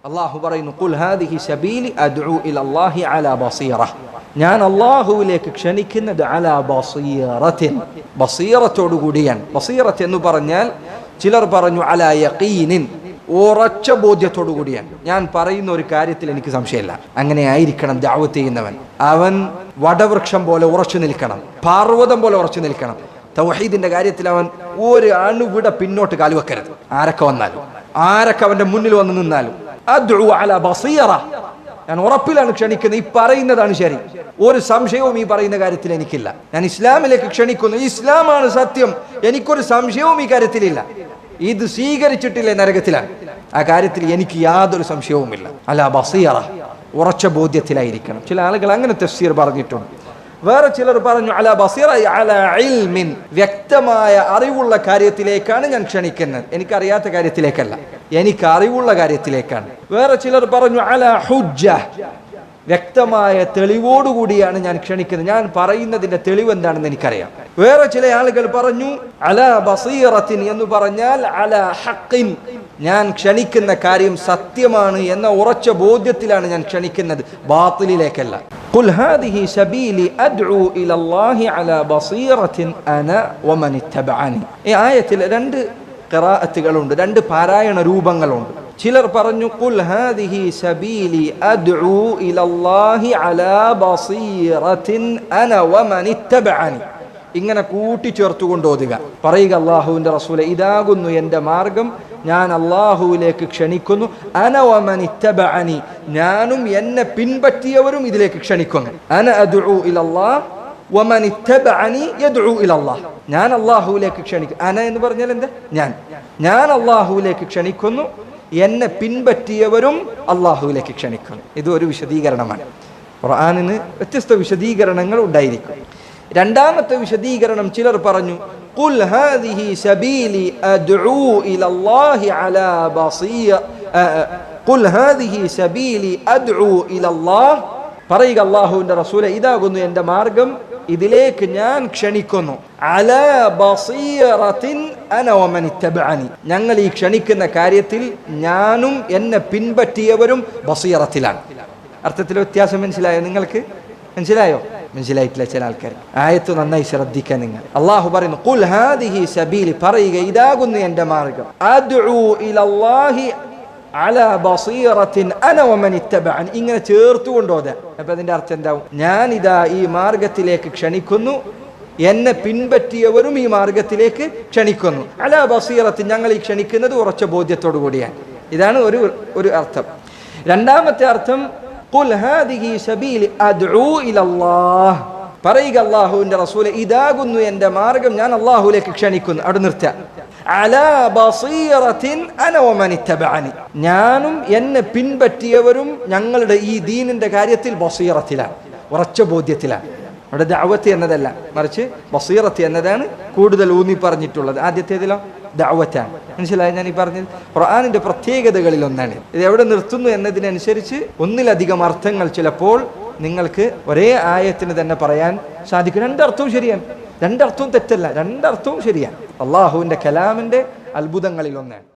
അള്ളാഹു പറയുന്നു, ഖുൽ ഹാദിഹി സബീലി അദ്ഉ ഇലല്ലാഹി അലാ ബസീറ. ഞാൻ അള്ളാഹുവിലേക്ക് ക്ഷണിക്കുന്നത് അലാ ബസീറത്തിൻ, ബസീറത്തോടു കൂടിയാണ്. ബസീറത്ത് എന്ന് പറഞ്ഞാൽ ചിലർ പറഞ്ഞു അലാ യഖീനിൻ, ഉറച്ച ബോധ്യത്തോടു കൂടിയാണ്. ഞാൻ പറയുന്ന ഒരു കാര്യത്തിൽ എനിക്ക് സംശയമില്ല. അങ്ങനെ ആയിരിക്കണം ദഅവത്ത് ചെയ്യുന്നവൻ. അവൻ വടവൃക്ഷം പോലെ ഉറച്ചു നിൽക്കണം, പർവ്വതം പോലെ ഉറച്ചു നിൽക്കണം. തൗഹീദിന്റെ കാര്യത്തിൽ അവൻ ഒരു അണുവിട പിന്നോട്ട് കാലുവെക്കരുത്. ആരൊക്കെ വന്നാലും, ആരൊക്കെ അവന്റെ മുന്നിൽ വന്ന് നിന്നാലും അദ്ഉ അലാ ബസീറ, ഞാൻ ഉറപ്പിലാണ് ക്ഷണിക്കുന്നത്, ഈ പറയുന്നതാണ് ശരി, ഒരു സംശയവും ഈ പറയുന്ന കാര്യത്തിൽ എനിക്കില്ല. ഞാൻ ഇസ്ലാമിലേക്ക് ക്ഷണിക്കുന്നു, ഇസ്ലാമാണ് സത്യം, എനിക്കൊരു സംശയവും ഈ കാര്യത്തിലില്ല. ഇത് സ്വീകരിച്ചിട്ടില്ല നരകത്തിലാണ്, ആ കാര്യത്തിൽ എനിക്ക് യാതൊരു സംശയവുമില്ല. അലാ ബസീറ, ഉറച്ച ബോധ്യത്തിലായിരിക്കണം. ചില ആളുകൾ അങ്ങനെ തഫ്സീർ പറഞ്ഞിട്ടുണ്ട്. വേറെ ചിലർ പറഞ്ഞു അലാ ബസീറ അലാ ഇൽമിൻ, വ്യക്തമായ അറിവുള്ള കാര്യത്തിലേക്കാണ് ഞാൻ ക്ഷണിക്കുന്നത്, എനിക്കറിയാത്ത കാര്യത്തിലേക്കല്ല, എനിക്ക് അറിവുള്ള കാര്യത്തിലേക്കാണ്. വേറെ ചിലർ പറഞ്ഞു അലാ ഹുജ്ജ, വ്യക്തമായ തെളിവോടുകൂടിയാണ് ഞാൻ ക്ഷണിക്കുന്നത്, ഞാൻ പറയുന്നതിന്റെ തെളിവ് എന്താണെന്ന് എനിക്കറിയാം. വേറെ ചില ആളുകൾ പറഞ്ഞു അലാ ബസീറത്തിൻ എന്ന് പറഞ്ഞാൽ അലാ ഹഖിൻ, ഞാൻ ക്ഷണിക്കുന്ന കാര്യം സത്യമാണ് എന്ന ഉറച്ച ബോധ്യത്തിലാണ് ഞാൻ ക്ഷണിക്കുന്നത്, ബാത്തിലിലേക്കല്ല. ഖുൽ ഹാദിഹി സബീലി അദ്ഉ ഇലല്ലാഹി അലാ ബസീറത്തിൻ അന വമൻ ഇത്തബഅനി. ഈ ആയത്തിൽ രണ്ട് ഖിറാഅത്തുകളുണ്ട്, രണ്ട് പാരായണ രൂപങ്ങളുണ്ട്. ചിലർ പറഞ്ഞു ഖുൽ ഹാദിഹി സബീലി അദ്ഉ ഇലല്ലാഹി അലാ ബസീറത്തിൻ അന വമൻ ഇത്തബഅനി, ഇങ്ങനെ കൂട്ടിച്ചേർത്തുകൊണ്ട് ഓതുക. പറയുക, അല്ലാഹുവിന്റെ റസൂലെ, ഇതാകുന്നു എൻ്റെ മാർഗം, ഞാൻ അല്ലാഹുവിലേക്ക് ക്ഷണിക്കുന്നു. അന വമൻ ഇത്തബഅനി, ഞാനും എന്നെ പിൻപറ്റിയവരും ഇതിലേക്ക് ക്ഷണിക്കുന്നു. അന അദ്ഉ ഇലല്ലാഹ് വമൻ ഇത്തബഅനി യദ്ഉ ഇലല്ലാഹ്, ഞാൻ അല്ലാഹുവിലേക്ക് ക്ഷണിക്കുന്നു. അന എന്ന് പറഞ്ഞാൽ എന്താ? ഞാൻ അല്ലാഹുവിലേക്ക് ക്ഷണിക്കുന്നു, എന്നെ പിൻപറ്റിയവരും അല്ലാഹുവിലേക്ക് ക്ഷണിക്കുന്നു. ഇത് ഒരു വിശദീകരണമാണ്. ഖുർആനിന് വ്യത്യസ്ത വിശദീകരണങ്ങൾ ഉണ്ടായിരിക്കും. രണ്ടാമത്തെ വിശദീകരണം ചിലർ പറഞ്ഞു ഖുൽ ഹാദിഹി സബീലി അദ്ഉ ഇലല്ലാഹി അലാ ബസീറ, ഖുൽ ഹാദിഹി സബീലി അദ്ഉ ഇലല്ലാഹ്, പറയുക അല്ലാഹുവിന്റെ റസൂലെ, ഇതാകുന്നു എൻ്റെ മാർഗം, ഇതിലേക്ക് ഞാൻ ക്ഷണിക്കുന്നു. അലാ ബസീറത്തിൻ അന വമൻ ഇത്തബഅനി, ഞങ്ങൾ ഈ ക്ഷണിക്കുന്ന കാര്യത്തിൽ ഞാനും എന്നെ പിൻപറ്റിയവരും ബസീറത്തിലാണ്. അർത്ഥത്തിൽ വ്യത്യാസം മനസ്സിലായോ നിങ്ങൾക്ക്? മനസ്സിലായോ? മനസ്സിലായിട്ടില്ല ചില ആൾക്കാർ. ആയത്ത് നന്നായി ശ്രദ്ധിക്കാൻ നിങ്ങൾ. അള്ളാഹു പറയുന്നു ഖുൽ ഹാദിഹി സബീലി, പറയുക ഇതാകുന്നു എൻ്റെ മാർഗം, അദ്ഉ ഇലല്ലാഹി അലാ ബസീറത്തിൻ അന വമൻ ഇത്തബഅനി, ഇങ്ങനെ ചേർത്തുകൊണ്ടോതാ. അപ്പൊ അതിന്റെ അർത്ഥം എന്താവും? ഞാൻ ഇതാ ഈ മാർഗത്തിലേക്ക് ക്ഷണിക്കുന്നു, എന്നെ പിൻപറ്റിയവരും ഈ മാർഗത്തിലേക്ക് ക്ഷണിക്കുന്നു. അലാ ബസീറത്തിൻ, ഞങ്ങൾ ഈ ക്ഷണിക്കുന്നത് ഉറച്ച ബോധ്യത്തോടു കൂടിയാണ്. ഇതാണ് ഒരു അർത്ഥം. രണ്ടാമത്തെ അർത്ഥം ഖുൽ ഹാദിഹി സബീലി അദ്ഉ ഇലല്ലാഹ്, പറയുക അല്ലാഹുവിന്റെ റസൂലെ, ഇതാകുന്നു എൻ്റെ മാർഗം, ഞാൻ അല്ലാഹുവിലേക്ക് ക്ഷണിക്കുന്നു. അവിടെ നിർത്തുക. അലാ ബസീറത്തിൻ അന വമൻ ഇത്തബഅനി, ഞാനും എന്നെ പിൻപറ്റിയവരും ഞങ്ങളുടെ ഈ ദീനിന്റെ കാര്യത്തിൽ ബസീറത്തിലാണ്, ഉറച്ച ബോധ്യത്തിലാണ്. അവിടെ ദഅവത്ത് എന്നതല്ല, മറിച്ച് ബസീറത്ത് എന്നതാണ് കൂടുതൽ ഊന്നി പറഞ്ഞിട്ടുള്ളത്. ആദ്യത്തേതിലോ ദഅവത്താണ്. മനസ്സിലായി ഞാൻ ഈ പറഞ്ഞത്? ഖുർആനിന്റെ പ്രത്യേകതകളിൽ ഒന്നാണ്. ഇത് എവിടെ നിർത്തുന്നു എന്നതിനനുസരിച്ച് ഒന്നിലധികം അർത്ഥങ്ങൾ ചിലപ്പോൾ നിങ്ങൾക്ക് ഒരേ ആയത്തിന് തന്നെ പറയാൻ സാധിക്കും. രണ്ടർത്ഥവും ശരിയാണ്, രണ്ടർത്ഥവും തെറ്റല്ല, രണ്ടർത്ഥവും ശരിയാണ്. അള്ളാഹുവിന്റെ കലാമിന്റെ അത്ഭുതങ്ങളിൽ ഒന്നാണ്.